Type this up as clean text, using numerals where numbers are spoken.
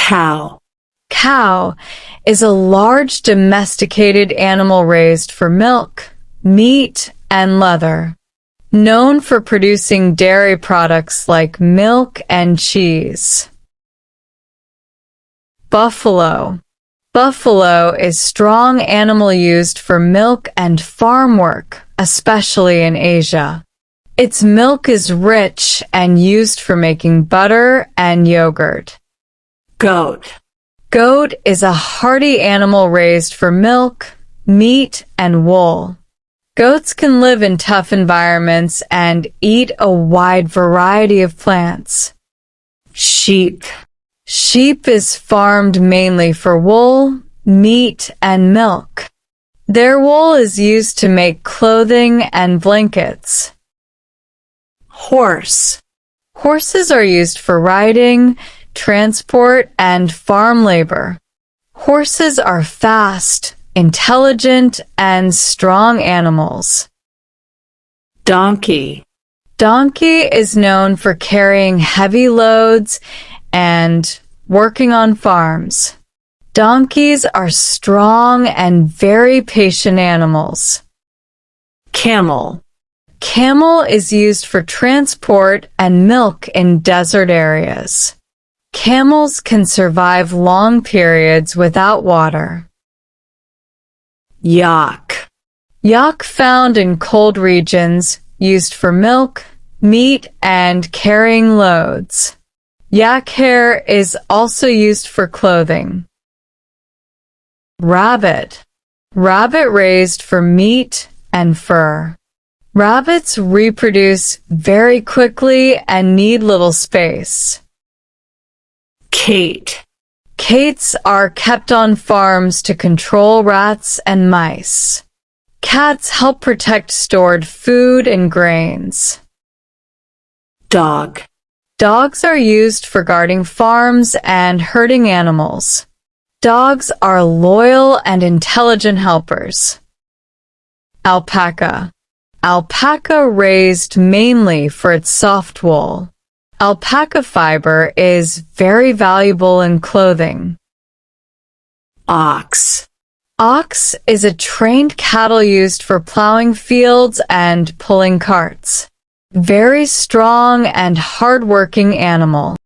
Cow. Cow is a large domesticated animal raised for milk, meat, and leather, known for producing dairy products like milk and cheese. Buffalo. Buffalo is strong animal used for milk and farm work, especially in Asia. Its milk is rich and used for making butter and yogurt. Goat. Goat is a hardy animal raised for milk, meat, and wool. Goats can live in tough environments and eat a wide variety of plants. Sheep. Sheep is farmed mainly for wool, meat, and milk. Their wool is used to make clothing and blankets. Horse. Horses are used for riding, transport, and farm labor. Horses are fast, intelligent, and strong animals. Donkey. Donkey is known for carrying heavy loads and working on farms. Donkeys are strong and very patient animals. Camel. Camel is used for transport and milk in desert areas. Camels can survive long periods without water. Yak. Yak found in cold regions, used for milk, meat, and carrying loads. Yak hair is also used for clothing. Rabbit. Rabbit raised for meat and fur. Rabbits reproduce very quickly and need little space. Cat. Cats are kept on farms to control rats and mice. Cats help protect stored food and grains. Dog. Dogs are used for guarding farms and herding animals. Dogs are loyal and intelligent helpers. Alpaca. Alpaca raised mainly for its soft wool. Alpaca fiber is very valuable in clothing. Ox. Ox is a trained cattle used for plowing fields and pulling carts. Very strong and hard-working animal.